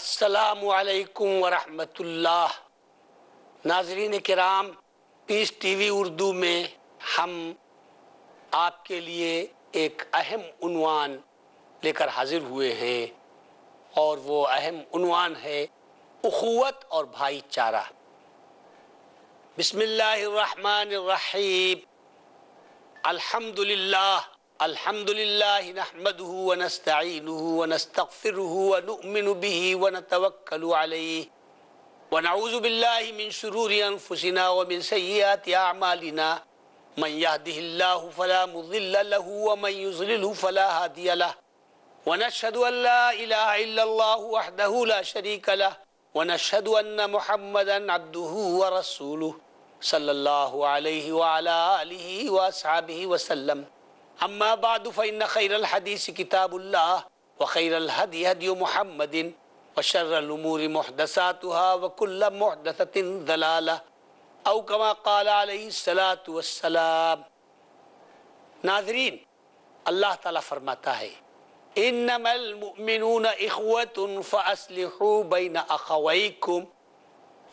السلام علیکم ورحمۃ اللہ۔ ناظرین کرام، پیس ٹی وی اردو میں ہم آپ کے لیے ایک اہم عنوان لے کر حاضر ہوئے ہیں، اور وہ اہم عنوان ہے اخوت اور بھائی چارہ۔ بسم اللہ الرحمن الرحیم۔ الحمدللہ نحمده ونستعینه ونستغفره ونؤمن به ونتوکل علیہ ونعوذ باللہ من شرور انفسنا ومن سیئات اعمالنا، من يهده الله فلا مضل له ومن يضلل فلا هادي له، ونشهد ان لا اله الا الله وحده لا شريك له، ونشهد ان محمدا عبده ورسوله صلی اللہ علیہ وعلى آلہ واصحابہ وسلم۔ اما بعد فإن خیر الحدیث کتاب اللہ وخیر الہدی ہدی محمد وشر الامور محدثاتها وکل محدثۃ ضلالہ او کما قال علیہ الصلاۃ والسلام۔ ناظرین، اللہ تعالیٰ فرماتا ہے انما المؤمنون اخوۃ فاصلحوا بین اخویکم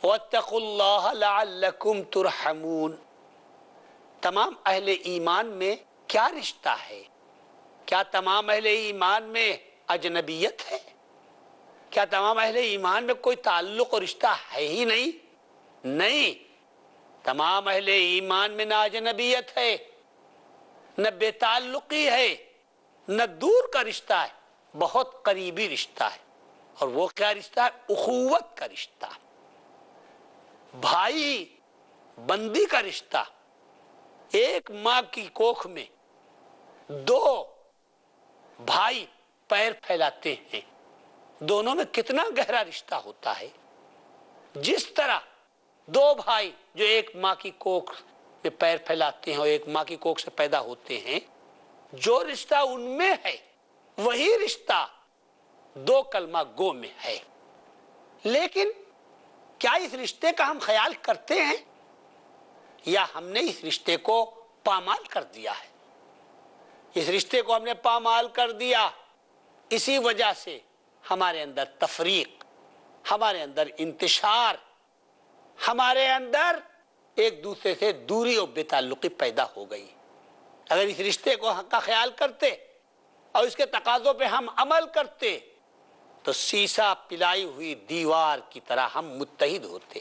واتقوا اللہ لعلکم ترحمون۔ تمام اہل ایمان میں کیا رشتہ ہے؟ کیا تمام اہل ایمان میں اجنبیت ہے؟ کیا تمام اہل ایمان میں کوئی تعلق اور رشتہ ہے ہی نہیں؟ نہیں، تمام اہل ایمان میں نہ اجنبیت ہے، نہ بے تعلقی ہے، نہ دور کا رشتہ ہے، بہت قریبی رشتہ ہے۔ اور وہ کیا رشتہ ہے؟ اخوت کا رشتہ، بھائی بندی کا رشتہ۔ ایک ماں کی کوکھ میں دو بھائی پیر پھیلاتے ہیں، دونوں میں کتنا گہرا رشتہ ہوتا ہے۔ جس طرح دو بھائی جو ایک ماں کی کوکھ میں پیر پھیلاتے ہیں اور ایک ماں کی کوکھ سے پیدا ہوتے ہیں، جو رشتہ ان میں ہے وہی رشتہ دو کلمہ گو میں ہے۔ لیکن کیا اس رشتے کا ہم خیال کرتے ہیں، یا ہم نے اس رشتے کو پامال کر دیا ہے؟ اس رشتے کو ہم نے پامال کر دیا، اسی وجہ سے ہمارے اندر تفریق، ہمارے اندر انتشار، ہمارے اندر ایک دوسرے سے دوری اور بے تعلقی پیدا ہو گئی۔ اگر اس رشتے کو حق کا خیال کرتے اور اس کے تقاضوں پہ ہم عمل کرتے تو سیسا پلائی ہوئی دیوار کی طرح ہم متحد ہوتے۔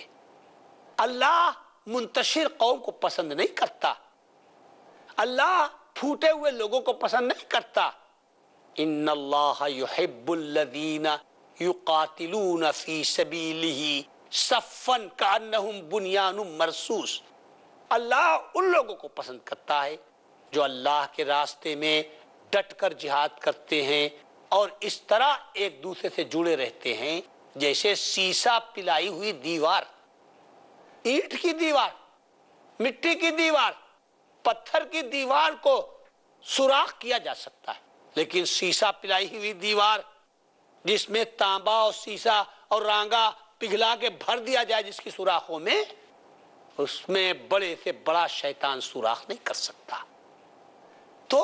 اللہ منتشر قوم کو پسند نہیں کرتا، اللہ پھوٹے ہوئے لوگوں کو پسند نہیں کرتا۔ ان اللہ یحب الذین یقاتلون فی سبیلہ صفا کانہم بنیان مرصوص۔ اللہ ان لوگوں کو پسند کرتا ہے جو اللہ کے راستے میں ڈٹ کر جہاد کرتے ہیں اور اس طرح ایک دوسرے سے جڑے رہتے ہیں جیسے سیسا پلائی ہوئی دیوار، اینٹ کی دیوار، مٹی کی دیوار، پتھر کی دیوار کو سوراخ کیا جا سکتا ہے، لیکن سیسا پلائی ہوئی دیوار جس میں تانبا اور سیسا اور رانگا پگھلا کے بھر دیا جائے جس کی سوراخوں میں، اس میں بڑے سے بڑا شیطان سوراخ نہیں کر سکتا۔ تو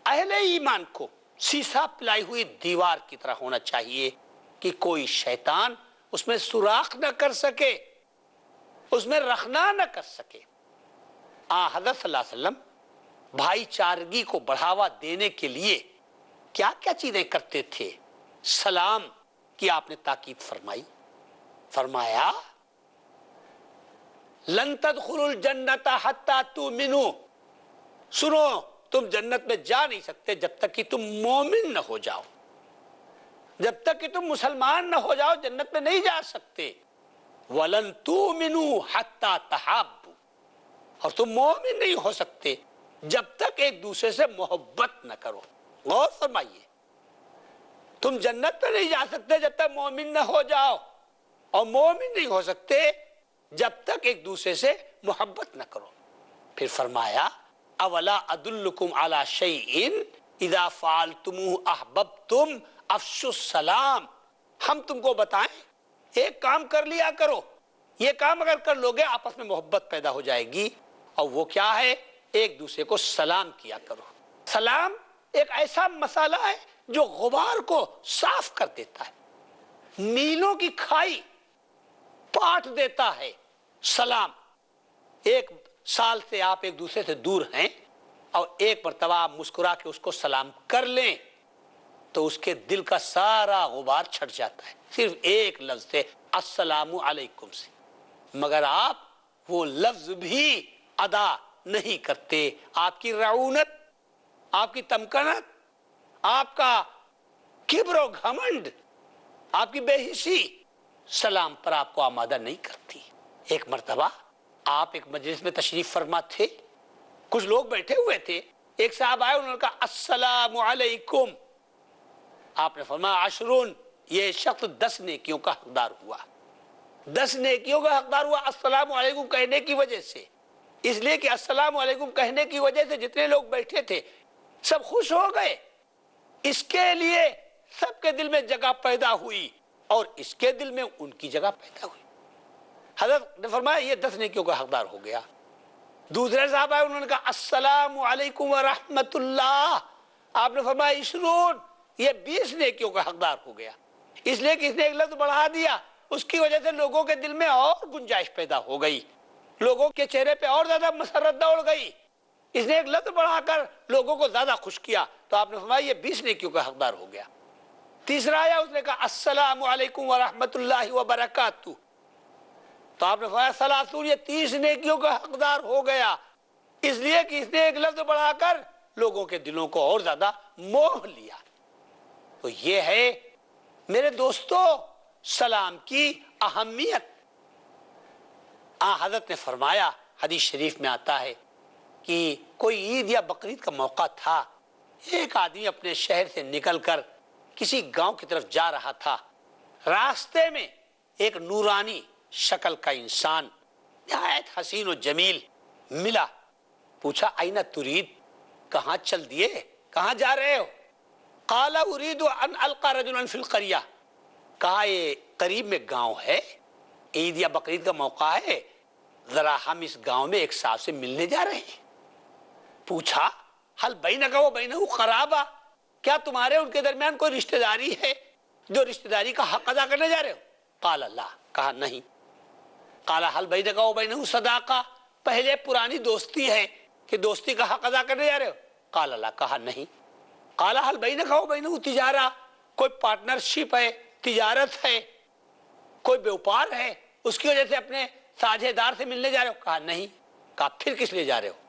اہل ایمان کو سیسا پلائی ہوئی دیوار کی طرح ہونا چاہیے کہ کوئی شیطان اس میں سوراخ نہ کر سکے، اس میں رخنا نہ کر سکے۔ حضرت صلی اللہ علیہ وسلم بھائی چارگی کو بڑھاوا دینے کے لیے کیا کیا چیزیں کرتے تھے؟ سلام کی آپ نے تاکید فرمائی، فرمایا لن تدخلوا الجنت حتی تؤمنوا، سنو تم جنت میں جا نہیں سکتے جب تک کہ تم مومن نہ ہو جاؤ، جب تک کہ تم مسلمان نہ ہو جاؤ جنت میں نہیں جا سکتے۔ وَلَن تُؤْمِنُوا حَتَّى تَحَابُّوا، اور تم مومن نہیں ہو سکتے جب تک ایک دوسرے سے محبت نہ کرو۔ غور فرمائیے، تم جنت میں نہیں جا سکتے جب تک مومن نہ ہو جاؤ، اور مومن نہیں ہو سکتے جب تک ایک دوسرے سے محبت نہ کرو۔ پھر فرمایا اولا ادلکم علی شیء اذا فعلتموہ احببتم افشوا السلام، ہم تم کو بتائیں ایک کام کر لیا کرو، یہ کام اگر کر لوگے آپس میں محبت پیدا ہو جائے گی، اور وہ کیا ہے؟ ایک دوسرے کو سلام کیا کرو۔ سلام ایک ایسا مسئلہ ہے جو غبار کو صاف کر دیتا ہے۔ میلوں کی کھائی پاٹ دیتا ہے سلام. ایک سال سے آپ ایک دوسرے سے دور ہیں اور ایک مرتبہ آپ مسکرا کے اس کو سلام کر لیں تو اس کے دل کا سارا غبار چھٹ جاتا ہے صرف ایک لفظ سے السلام علیکم سے. مگر آپ وہ لفظ بھی ادا نہیں کرتے. آپ کی رعونت، آپ کی تمکنت، آپ کا کبر و گھمنڈ، آپ کی بے حسی سلام پر آپ کو آمادہ نہیں کرتی. ایک مرتبہ آپ ایک مجلس میں تشریف فرما تھے، کچھ لوگ بیٹھے ہوئے تھے، ایک صاحب آئے، انہوں نے کہا السلام علیکم. آپ نے فرمایا عشرون، یہ شخص 10 نیکیوں کا حقدار ہوا. 10 نیکیوں کا حقدار ہوا السلام علیکم کہنے کی وجہ سے. اس لیے کہ السلام علیکم کہنے کی وجہ سے جتنے لوگ بیٹھے تھے سب خوش ہو گئے. اس کے لیے سب کے دل میں جگہ پیدا ہوئی اور اس کے دل میں ان کی جگہ پیدا ہوئی. حضرت نے فرمایا یہ 10 نیکیوں کا حقدار ہو گیا. دوسرے صاحب آئے، انہوں نے کہا السلام علیکم ورحمت اللہ. آپ نے فرمایا عشرون، یہ 20 نیکیوں کا حقدار ہو گیا. اس لیے کہ اس نے ایک لفظ بڑھا دیا، اس کی وجہ سے لوگوں کے دل میں اور گنجائش پیدا ہو گئی، لوگوں کے چہرے پہ اور زیادہ مسرت دوڑ گئی. اس نے ایک لفظ بڑھا کر لوگوں کو زیادہ خوش کیا تو آپ نے فرمایا یہ 20 نیکیوں کا حقدار ہو گیا. تیسرا آیا، اس نے کہا السلام علیکم ورحمت اللہ وبرکاتہ تو آپ نے فرمایا ثلاثون، یہ 30 نیکیوں کا حقدار ہو گیا. اس لیے کہ اس نے ایک لفظ بڑھا کر لوگوں کے دلوں کو اور زیادہ موہ لیا. تو یہ ہے میرے دوستو سلام کی اہمیت. حضرت نے فرمایا، حدیث شریف میں آتا ہے کہ کوئی عید یا بقرعید کا موقع تھا، ایک آدمی اپنے شہر سے نکل کر کسی گاؤں کی طرف جا رہا تھا. راستے میں ایک نورانی شکل کا انسان نہایت حسین و جمیل ملا. پوچھا اینا ترید، کہاں چل دیے، کہاں جا رہے ہو؟ قال اريد ان القى رجلا في القريه، کہا یہ قریب میں گاؤں ہے، عید یا بقرعید کا موقع ہے، ذرا ہم اس گاؤں میں ایک صاحب سے ملنے جا رہے ہیں. پوچھا حل بینک و بینہ قرابہ، کیا تمہارے ان کے درمیان کوئی رشتہ داری ہے جو رشتہ داری کا حق ادا کرنے جا رہے ہو؟ قال لا، کہا نہیں. قال حل بینک و بینہ صداقہ، پہلے پرانی دوستی ہے کہ دوستی کا حق ادا کرنے جا رہے ہو؟ قال لا، کہا نہیں. قال حل بینک و بینہ تجارہ، کوئی پارٹنرشپ ہے، تجارت ہے، کوئی بیوپار ہے، اس کی وجہ سے اپنے ساجھے دار سے ملنے جا رہے ہو؟ کہا نہیں. کہا پھر کس لیے جا رہے ہو؟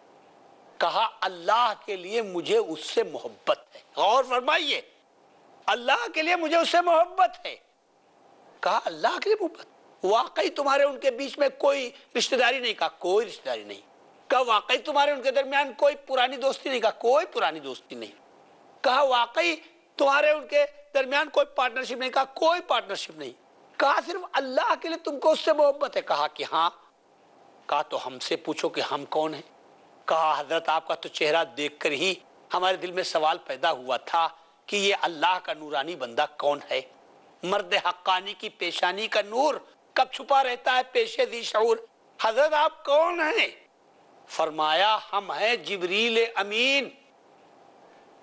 کہا اللہ کے لیے مجھے اس سے محبت ہے. غور فرمائیے، اللہ کے لیے مجھے اس سے محبت ہے. کہا اللہ کے لیے محبت، واقعی تمہارے ان کے بیچ میں کوئی رشتہ داری نہیں؟ کہا کوئی رشتہ داری نہیں. کہا واقعی تمہارے ان کے درمیان کوئی پرانی دوستی نہیں؟ کہا کوئی پرانی دوستی نہیں. کہا واقعی تمہارے ان کے درمیان کوئی پارٹنرشپ نہیں؟ کہا کوئی پارٹنرشپ نہیں. کہا صرف اللہ کے لیے تم کو اس سے محبت ہے؟ کہا کہ ہاں. کہا تو ہم سے پوچھو کہ ہم کون ہیں؟ کہا حضرت آپ کا تو چہرہ دیکھ کر ہی ہمارے دل میں سوال پیدا ہوا تھا کہ یہ اللہ کا نورانی بندہ کون ہے. مرد حقانی کی پیشانی کا نور کب چھپا رہتا ہے پیش ذی شعور. حضرت آپ کون ہیں؟ فرمایا ہم ہیں جبریل امین.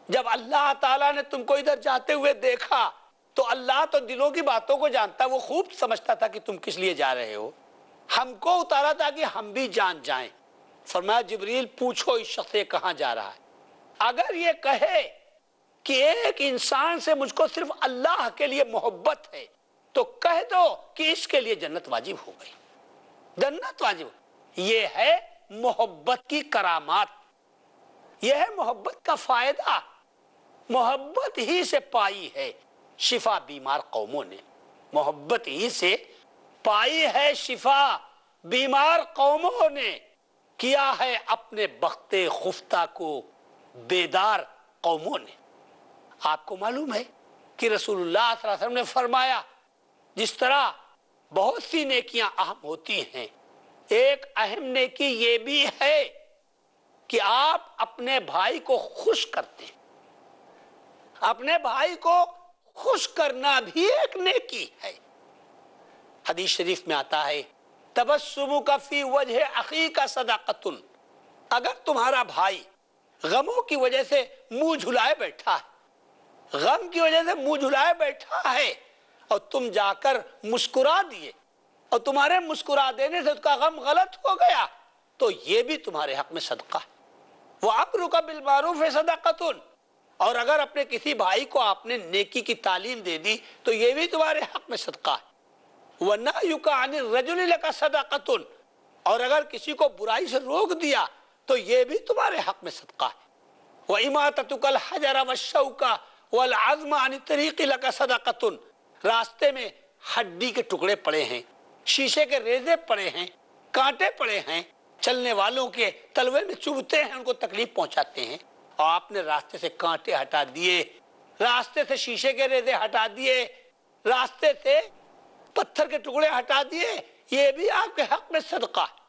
جب اللہ تعالیٰ نے تم کو ادھر جاتے ہوئے دیکھا تو اللہ تو دلوں کی باتوں کو جانتا، وہ خوب سمجھتا تھا کہ تم کس لیے جا رہے ہو. ہم کو اتارا تھا کہ ہم بھی جان جائیں. فرمایا جبریل پوچھو اس شخص سے کہاں جا رہا ہے. اگر یہ کہے کہ ایک انسان سے مجھ کو صرف اللہ کے لیے محبت ہے تو کہہ دو کہ اس کے لیے جنت واجب ہو گئی، جنت واجب. یہ ہے محبت کی کرامات، یہ ہے محبت کا فائدہ. محبت ہی سے پائی ہے شفا بیمار قوموں نے، محبت ہی سے پائی ہے شفا بیمار قوموں نے، کیا ہے اپنے بخت خفتہ کو بیدار قوموں نے. آپ کو معلوم ہے کہ رسول اللہ صلی اللہ علیہ وسلم نے فرمایا جس طرح بہت سی نیکیاں اہم ہوتی ہیں، ایک اہم نیکی یہ بھی ہے کہ آپ اپنے بھائی کو خوش کرتے ہیں. اپنے بھائی کو خوش کرنا بھی ایک نیکی ہے. حدیث شریف میں آتا ہے تبسمک فی وجہ اخیک صدقۃ، اگر تمہارا بھائی غموں کی وجہ سے منہ جھلائے بیٹھا ہے، غم کی وجہ سے منہ جھلائے بیٹھا ہے، اور تم جا کر مسکرا دیے اور تمہارے مسکرا دینے سے اس کا غم غلط ہو گیا تو یہ بھی تمہارے حق میں صدقہ ہے۔ وَأَمْرُكَ بِالْمَعْرُوفِ صَدَقَةٌ، اور اگر اپنے کسی بھائی کو آپ نے نیکی کی تعلیم دے دی تو یہ بھی تمہارے حق میں صدقہ ہے۔ وَنَهْيُكَ عَنِ الرَّجُلِ لَكَ صَدَقَةٌ، اور اگر کسی کو برائی سے روک دیا تو یہ بھی تمہارے حق میں صدقہ ہے۔ وَإِمَاتَتُكَ الْحَجَرَ وَالشَّوْكَ وَالْعَظْمَ عَنِ الطَّرِيقِ لَكَ صَدَقَةٌ، راستے میں ہڈی کے ٹکڑے پڑے ہیں، شیشے کے ریزے پڑے ہیں، کانٹے پڑے ہیں، چلنے والوں کے تلوے میں چبھتے ہیں، ان کو تکلیف پہنچاتے ہیں، اور آپ نے راستے سے کانٹے ہٹا دیے، راستے سے شیشے کے ریزے ہٹا دیے، راستے سے پتھر کے ٹکڑے ہٹا دیے، یہ بھی آپ کے حق میں صدقہ ہے۔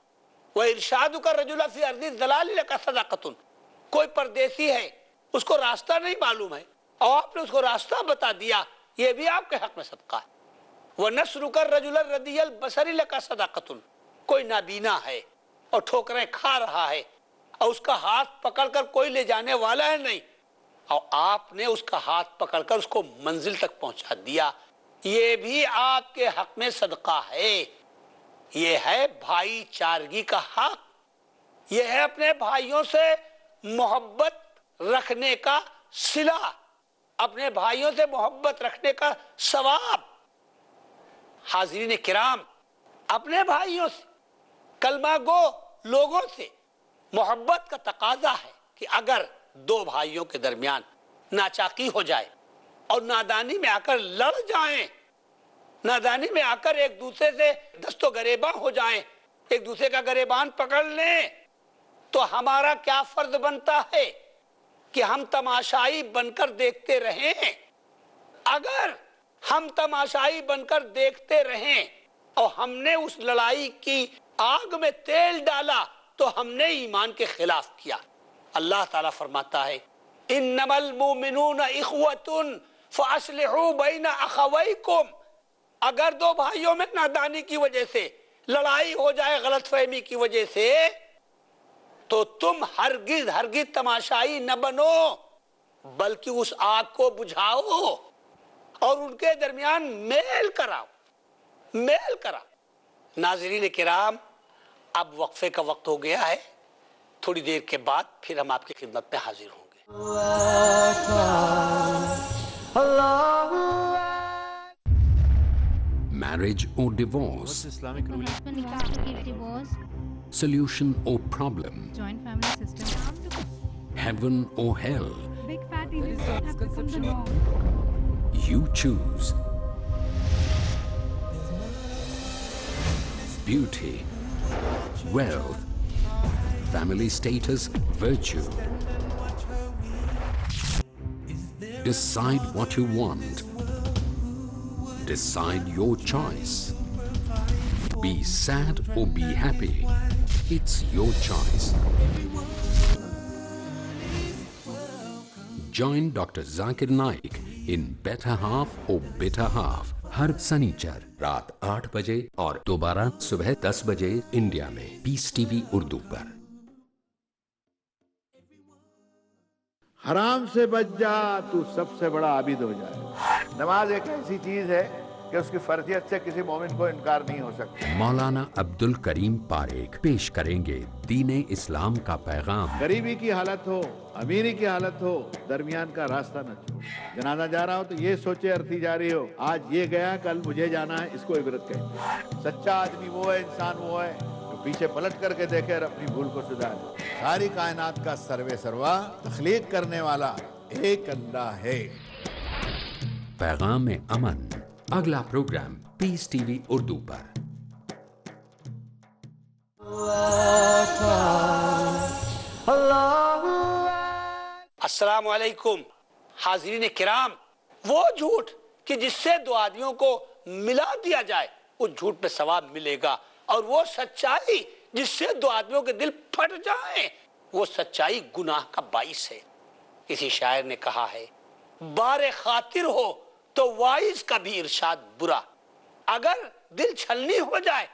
وَإِرْشَادُكَ الرَّجُلَ فِي أَرْضِ الضَّلَالِ لَكَ صَدَقَةٌ، کوئی پردیسی ہے، اس کو راستہ نہیں معلوم ہے اور آپ نے اس کو راستہ بتا دیا، یہ بھی آپ کے حق میں صدقہ ہے۔ وَنَصْرُكَ الرَّجُلَ الرَّدِيَّ الْبَصَرِ لَكَ صَدَقَةٌ، کوئی نابینا ہے اور ٹھوکریں کھا رہا ہے اور اس کا ہاتھ پکڑ کر کوئی لے جانے والا ہے نہیں، اور آپ نے اس کا ہاتھ پکڑ کر اس کو منزل تک پہنچا دیا، یہ بھی آپ کے حق میں صدقہ ہے۔ یہ ہے بھائی چارگی کا حق، یہ ہے اپنے بھائیوں سے محبت رکھنے کا صلہ، اپنے بھائیوں سے محبت رکھنے کا ثواب۔ حاضرین کرام، اپنے بھائیوں سے، کلمہ گو لوگوں سے محبت کا تقاضا ہے کہ اگر دو بھائیوں کے درمیان ناچاکی ہو جائے اور نادانی میں آ کر لڑ جائیں، نادانی میں آ کر ایک دوسرے سے دست و گریباں ہو جائیں، ایک دوسرے کا گریبان پکڑ لیں، تو ہمارا کیا فرض بنتا ہے کہ ہم تماشائی بن کر دیکھتے رہیں۔ اگر ہم تماشائی بن کر دیکھتے رہیں اور ہم نے اس لڑائی کی آگ میں تیل ڈالا تو ہم نے ایمان کے خلاف کیا۔ اللہ تعالیٰ فرماتا ہے انما المؤمنون اخوة فاصلحوا بین اخویکم، اگر دو بھائیوں میں نادانی کی وجہ سے لڑائی ہو جائے، غلط فہمی کی وجہ سے، تو تم ہرگز ہرگز تماشائی نہ بنو، بلکہ اس آگ کو بجھاؤ اور ان کے درمیان میل کراؤ، میل کراؤ۔ ناظرین کرام، اب وقفے کا وقت ہو گیا ہے، تھوڑی دیر کے بعد پھر ہم آپ کی خدمت میں حاضر ہوں گے۔ Marriage or divorce? Islamic ruling? Husband wants to give divorce. Solution or problem? Joint family system. Heaven or hell? Big fat evils have become the norm. You choose. Beauty, wealth, family status, virtue. Decide what you want. Decide your choice. Be sad or be happy. It's your choice. Join Dr. Zakir Naik in Better Half or Bitter Half ہر سنیچر رات 8 بجے اور دوبارہ صبح 10 بجے India میں پیس T V Urdu پر۔ حرام سے بچ جا تو سب سے بڑا عابد ہو جائے۔ نماز ایک ایسی چیز ہے کہ اس کی فرضیت سے کسی مومن کو انکار نہیں ہو سکتا۔ مولانا عبد الکریم پاریک پیش کریں گے دین اسلام کا پیغام۔ غریبی کی حالت ہو، امیری کی حالت ہو، درمیان کا راستہ نہ چھوڑ۔ جنازہ جا رہا ہو تو یہ سوچے ارتھی جاری ہو، آج یہ گیا کل مجھے جانا ہے، اس کو عبرت کہتے ہیں۔ سچا آدمی وہ ہے، انسان وہ ہے جو پیچھے پلٹ کر کے دیکھے اور اپنی بھول کو سدھارے۔ ساری کائنات کا سروے سروا تخلیق کرنے والا ایک اللہ ہے۔ پیغام امن، اگلا پروگرام پیس ٹی وی اردو پر۔ السلام علیکم حاضرین کرام، وہ جھوٹ کہ جس سے دو آدمیوں کو ملا دیا جائے اس جھوٹ پہ ثواب ملے گا، اور وہ سچائی جس سے دو آدمیوں کے دل پھٹ جائیں وہ سچائی گناہ کا باعث ہے۔ کسی شاعر نے کہا ہے بار خاطر ہو تو وائز کا بھی ارشاد برا، اگر دل چھلنی ہو جائے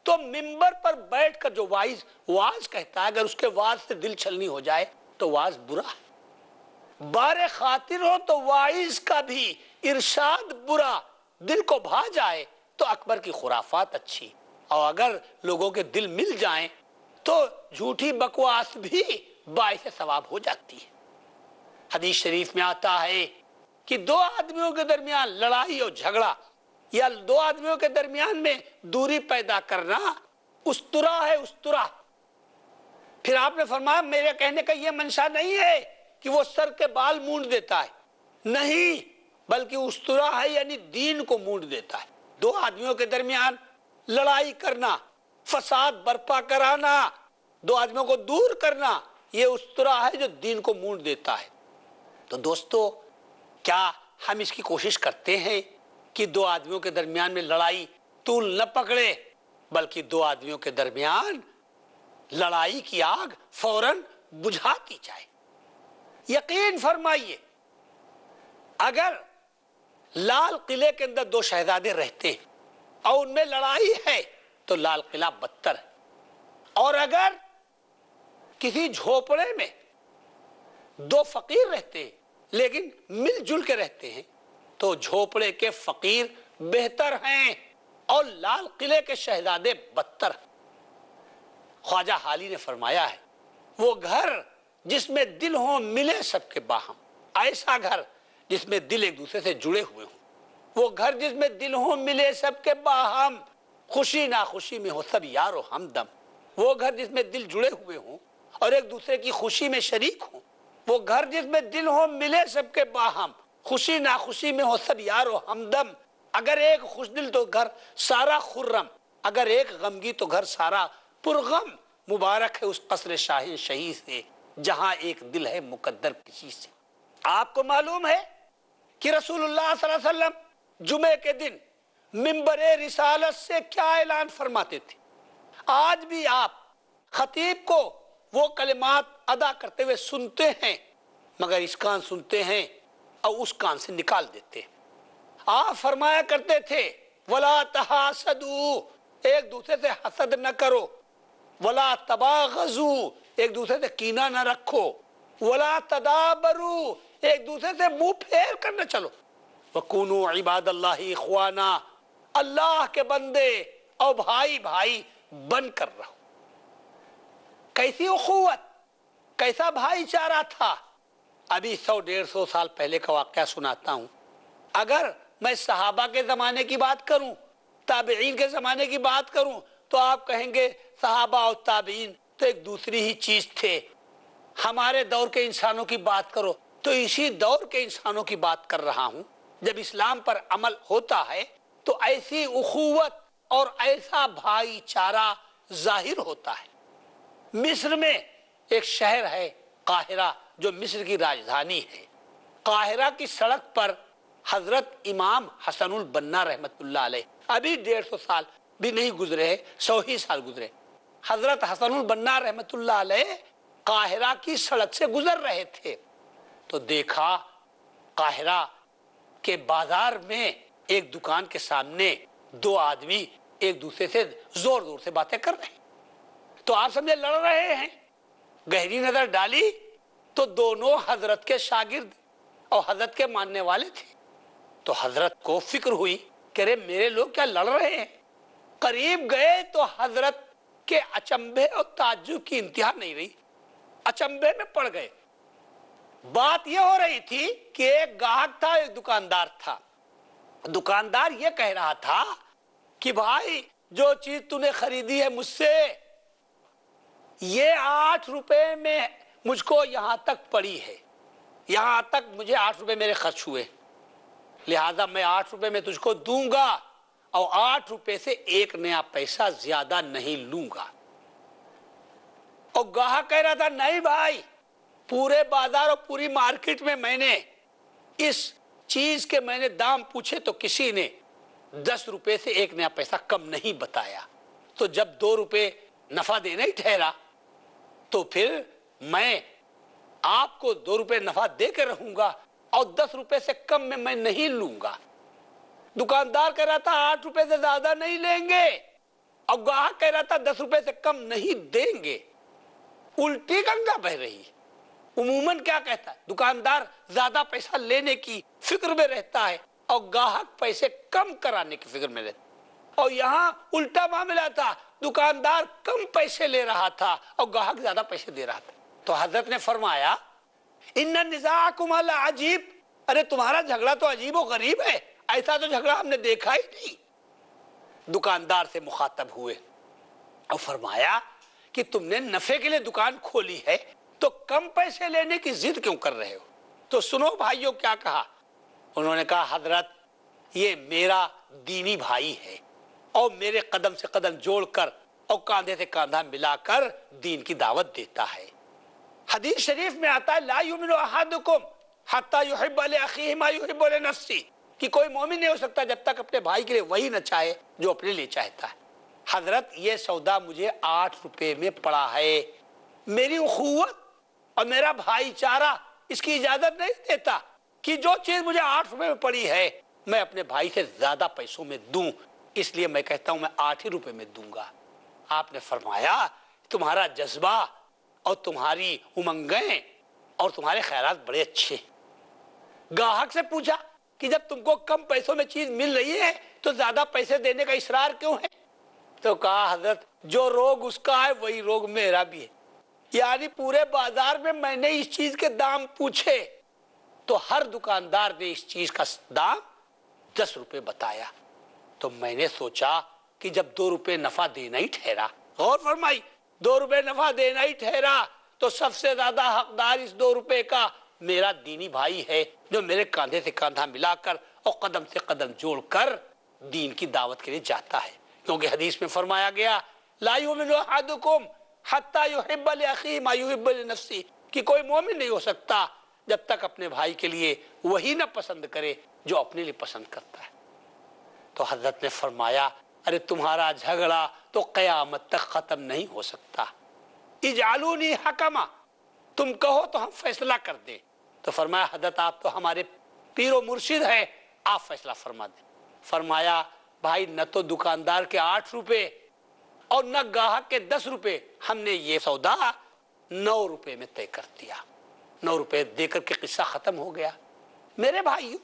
تو ممبر پر بیٹھ کر جو واعظ کہتا ہے، اگر اس کے واعظ سے دل چھلنی ہو جائے تو واعظ برا ہے۔ بار خاطر ہو تو واعظ کا بھی ارشاد برا، دل کو بھا جائے تو اکبر کی خرافات اچھی، اور اگر لوگوں کے دل مل جائیں تو جھوٹی بکواس بھی باعث ثواب ہو جاتی ہے۔ حدیث شریف میں آتا ہے کہ دو آدمیوں کے درمیان لڑائی اور جھگڑا یا دو آدمیوں کے درمیان میں دوری پیدا کرنا استرا ہے، استرا۔ پھر آپ نے فرمایا میرے کہنے کا یہ منشا نہیں ہے کہ وہ سر کے بال مونڈ دیتا ہے، نہیں، بلکہ استرا ہے یعنی دین کو مونڈ دیتا ہے۔ دو آدمیوں کے درمیان لڑائی کرنا، فساد برپا کرانا، دو آدمیوں کو دور کرنا، یہ استرا ہے جو دین کو مونڈ دیتا ہے۔ تو دوستو، کیا ہم اس کی کوشش کرتے ہیں کہ دو آدمیوں کے درمیان میں لڑائی طول نہ پکڑے، بلکہ دو آدمیوں کے درمیان لڑائی کی آگ فوراً بجھا دی جائے؟ یقین فرمائیے، اگر لال قلعے کے اندر دو شہزادے رہتے ہیں اور ان میں لڑائی ہے تو لال قلعہ بدتر ہے، اور اگر کسی جھوپڑے میں دو فقیر رہتے ہیں لیکن مل جل کے رہتے ہیں تو جھوپڑے کے فقیر بہتر ہیں اور لال قلعے کے شہزادے بدتر ہیں۔ خواجہ حالی نے فرمایا ہے وہ گھر جس میں دل ہوں ملے سب کے باہم، ایسا گھر جس میں دل ایک دوسرے سے جڑے ہوئے ہوں، وہ گھر جس میں دل ہوں ملے سب کے باہم، خوشی ناخوشی میں ہو سب یار و ہمدم، وہ گھر جس میں دل جڑے ہوئے ہوں اور ایک دوسرے کی خوشی میں شریک ہوں، وہ گھر جس میں دل ہوں ملے سب کے باہم، خوشی ناخوشی میں ہو سب یار و ہمدم۔ اگر ایک خوش دل تو گھر سارا خرم، اگر ایک غمگی تو گھر سارا پرغم۔ مبارک ہے اس قصر شاہین شہی سے جہاں ایک دل ہے مقدر کسی سے۔ آپ کو معلوم ہے کہ رسول اللہ صلی اللہ علیہ وسلم جمعے کے دن منبر رسالت سے کیا اعلان فرماتے تھے؟ آج بھی آپ خطیب کو وہ کلمات ادا کرتے ہوئے سنتے ہیں، مگر اس کان سنتے ہیں اور اس کان سے نکال دیتے ہیں۔ آپ فرمایا کرتے تھے وَلَا تَحَاسَدُوا، ایک دوسرے سے حسد نہ کرو، وَلَا تَبَاغَضُوا، ایک دوسرے سے کینہ نہ رکھو، وَلَا تَدَابَرُوا، ایک دوسرے سے منہ پھیر کر نہ چلو، وَكُونُوا عِبَادَ اللَّهِ إِخْوَانًا، اللہ کے بندے اور بھائی بھائی بن کر رہو۔ کیسی اخوت، کیسا بھائی چارہ تھا۔ ابھی 100-150 سال پہلے کا واقعہ سناتا ہوں۔ اگر میں صحابہ کے زمانے کی بات کروں، تابعین کے زمانے کی بات کروں تو آپ کہیں گے صحابہ اور تابعین تو ایک دوسری ہی چیز تھے۔ ہمارے دور کے انسانوں کی بات کرو تو اسی دور کے انسانوں کی بات کر رہا ہوں۔ جب اسلام پر عمل ہوتا ہے تو ایسی اخوت اور ایسا بھائی چارہ ظاہر ہوتا ہے۔ مصر میں ایک شہر ہے قاہرہ جو مصر کی راجدھانی ہے۔ قاہرہ کی سڑک پر حضرت امام حسن البنا رحمت اللہ علیہ، ابھی 150 سال بھی نہیں گزرے ہیں، 100 ہی سال گزرے، حضرت حسن البنا رحمت اللہ علیہ قاہرہ کی سڑک سے گزر رہے تھے تو دیکھا قاہرہ کے بازار میں ایک دکان کے سامنے دو آدمی ایک دوسرے سے زور زور سے باتیں کر رہے ہیں۔ تو آپ سمجھے لڑ رہے ہیں۔ گہری نظر ڈالی تو دونوں حضرت کے شاگرد اور حضرت کے ماننے والے تھے۔ تو حضرت کو فکر ہوئی کہ رے میرے لوگ کیا لڑ رہے ہیں۔ قریب گئے تو حضرت کے اچنبھے اور تعجب کی انتہا نہیں رہی، اچنبھے میں پڑ گئے۔ بات یہ ہو رہی تھی کہ ایک گاہک تھا، ایک دکاندار تھا۔ دکاندار یہ کہہ رہا تھا کہ بھائی جو چیز تو نے خریدی ہے مجھ سے، یہ 8 روپے میں مجھ کو یہاں تک پڑی ہے، یہاں تک مجھے 8 روپے میرے خرچ ہوئے، لہذا میں 8 روپے میں تجھ کو دوں گا اور 8 روپے سے 1 نیا پیسہ زیادہ نہیں لوں گا۔ اور گاہک کہہ رہا تھا نہیں بھائی، پورے بازار اور پوری مارکیٹ میں میں نے اس چیز کے میں نے دام پوچھے تو کسی نے 10 روپے سے 1 نیا پیسہ کم نہیں بتایا، تو جب 2 روپے نفع دینا ہی ٹھہرا تو پھر میں آپ کو 2 روپے نفع دے کے رہوں گا اور 10 روپے سے کم میں نہیں لوں گا۔ دکاندار کہہ رہا تھا 8 روپے سے زیادہ نہیں لیں گے اور گاہک کہہ رہا تھا 10 روپے سے کم نہیں دیں گے۔ الٹی گنگا بہ رہی۔ عموماً کیا کہتا ہے دکاندار زیادہ پیسہ لینے کی فکر میں رہتا ہے اور گاہک پیسے کم کرانے کی فکر میں رہتے. اور یہاں الٹا معاملہ تھا, دکاندار کم پیسے لے رہا تھا اور گاہک زیادہ پیسے دے رہا تھا. تو حضرت نے فرمایا ان نزاعکم لعجیب, ارے تمہارا جھگڑا تو عجیب و غریب ہے, ایسا تو جھگڑا ہم نے دیکھا ہی نہیں. دکاندار سے مخاطب ہوئے اور فرمایا کہ تم نے نفع کے لیے دکان کھولی ہے تو کم پیسے لینے کی ضد کیوں کر رہے ہو؟ تو سنو بھائیوں کیا کہا. انہوں نے کہا حضرت یہ میرا دینی بھائی ہے اور میرے قدم سے قدم جوڑ کر اور کاندھے سے کاندھا ملا کر دین کی دعوت دیتا ہے. حدیث شریف میں آتا ہے لا یؤمن احدکم حتی یحب لاخیہ ما یحب لنفسہ, کہ کوئی مومن نہیں ہو سکتا جب تک اپنے بھائی کے لیے وہی نہ چاہے جو اپنے لیے چاہتا ہے. حضرت یہ سودا مجھے 8 روپے میں پڑا ہے, میری اخوت اور میرا بھائی چارہ اس کی اجازت نہیں دیتا کہ جو چیز مجھے 8 روپے میں پڑی ہے میں اپنے بھائی سے زیادہ پیسوں میں دوں, اس لیے میں کہتا ہوں میں 8 ہی روپے میں دوں گا. آپ نے فرمایا تمہارا جذبہ اور تمہاری امنگیں اور تمہارے خیالات بڑے اچھے. گاہک سے پوچھا کہ جب تم کو کم پیسوں میں چیز مل رہی ہے تو زیادہ پیسے دینے کا اصرار کیوں ہے؟ تو کہا حضرت جو روگ اس کا ہے وہی روگ میرا بھی ہے. یعنی پورے بازار میں میں نے اس چیز کے دام پوچھے تو ہر دکاندار نے اس چیز کا دام 10 روپے بتایا. تو میں نے سوچا کہ جب 2 روپے نفع دینا ہی ٹھہرا, غور فرمائی, 2 روپے نفع دینا ہی ٹھہرا تو سب سے زیادہ حقدار اس 2 روپے کا میرا دینی بھائی ہے جو میرے کاندھے سے کاندھا ملا کر اور قدم سے قدم جوڑ کر دین کی دعوت کے لیے جاتا ہے. کیونکہ حدیث میں فرمایا گیا لا یؤمن احدکم حتی یحب لاخیہ ما یحب لنفسہ, کہ کوئی مومن نہیں ہو سکتا جب تک اپنے بھائی کے لیے وہی نہ پسند کرے جو اپنے لیے پسند کرتا ہے. تو حضرت نے فرمایا ارے تمہارا جھگڑا تو قیامت تک ختم نہیں ہو سکتا. اجعلونی حکما, تم کہو تو ہم فیصلہ کر دیں. تو فرمایا حضرت آپ تو ہمارے پیر و مرشد ہیں, آپ فیصلہ فرما دیں. فرمایا بھائی نہ تو دکاندار کے 8 روپے اور نہ گاہک کے 10 روپے, ہم نے یہ سودا 9 روپے میں طے کر دیا. 9 روپے دے کر کے قصہ ختم ہو گیا. میرے بھائیو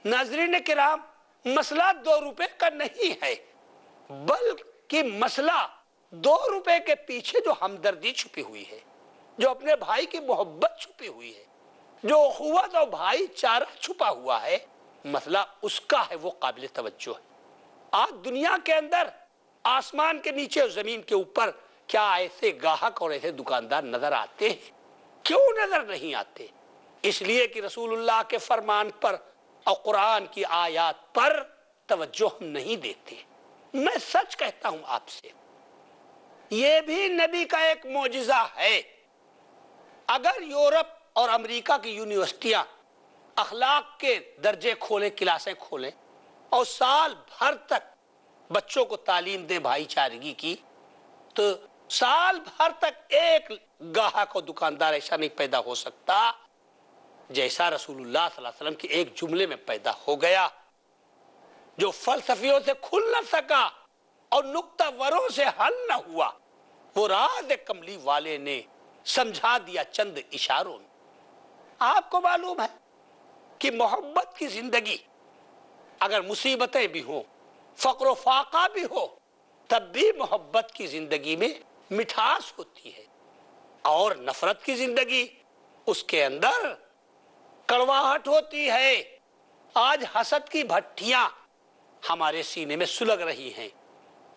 ناظرین کرام, مسئلہ 2 روپے کا نہیں ہے بلکہ مسئلہ 2 روپے کے پیچھے جو ہمدردی چھپی ہوئی ہے, جو اپنے بھائی کی محبت چھپی ہوئی ہے, جو اخوت اور بھائی چارہ چھپا ہوا ہے, مسئلہ اس کا ہے, وہ قابل توجہ ہے. آج دنیا کے اندر آسمان کے نیچے اور زمین کے اوپر کیا ایسے گاہک اور ایسے دکاندار نظر آتے ہیں؟ کیوں نظر نہیں آتے؟ اس لیے کہ رسول اللہ کے فرمان پر اور قرآن کی آیات پر توجہ ہم نہیں دیتے. میں سچ کہتا ہوں آپ سے, یہ بھی نبی کا ایک معجزہ ہے. اگر یورپ اور امریکہ کی یونیورسٹیاں اخلاق کے درجے کھولیں, کلاسیں کھولیں اور سال بھر تک بچوں کو تعلیم دیں بھائی چارگی کی, تو سال بھر تک ایک گاہک اور دکاندار ایسا نہیں پیدا ہو سکتا جیسا رسول اللہ صلی اللہ علیہ وسلم کے ایک جملے میں پیدا ہو گیا, جو فلسفیوں سے کھل نہ سکا اور نکتہ وروں سے حل نہ ہوا, وہ راز کملی والے نے سمجھا دیا چند اشاروں میں. آپ کو معلوم ہے کہ محبت کی زندگی اگر مصیبتیں بھی ہوں, فقر و فاقہ بھی ہو, تب بھی محبت کی زندگی میں مٹھاس ہوتی ہے, اور نفرت کی زندگی اس کے اندر کڑواہٹ ہوتی ہے. آج حسد کی بھٹیاں ہمارے سینے میں سلگ رہی ہیں.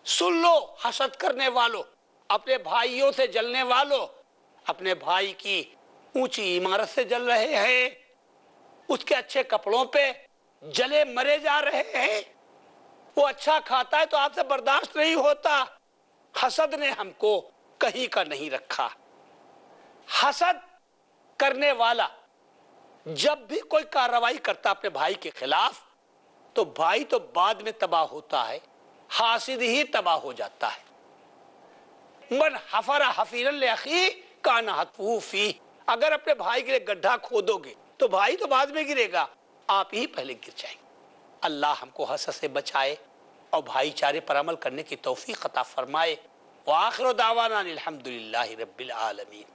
سن لو حسد کرنے والوں, اپنے بھائیوں سے جلنے والوں, اپنے بھائی کی اونچی عمارت سے جل رہے ہیں, اس کے اچھے کپڑوں پہ جلے مرے جا رہے ہیں. وہ اچھا کھاتا ہے تو آپ سے برداشت نہیں ہوتا. حسد نے ہم کو کہیں کا نہیں رکھا. حسد کرنے والا جب بھی کوئی کارروائی کرتا اپنے بھائی کے خلاف تو بھائی تو بعد میں تباہ ہوتا ہے, حاسد ہی تباہ ہو جاتا ہے. من حفر حفیرا لاخیہ کان حتفہ فیہ, اگر اپنے بھائی کے لیے گڈھا کھودو گے تو بھائی تو بعد میں گرے گا, آپ ہی پہلے گر جائیں گے. اللہ ہم کو حسد سے بچائے اور بھائی چارے پر عمل کرنے کی توفیق عطا فرمائے. وآخر دعوانا الحمدللہ رب العالمین.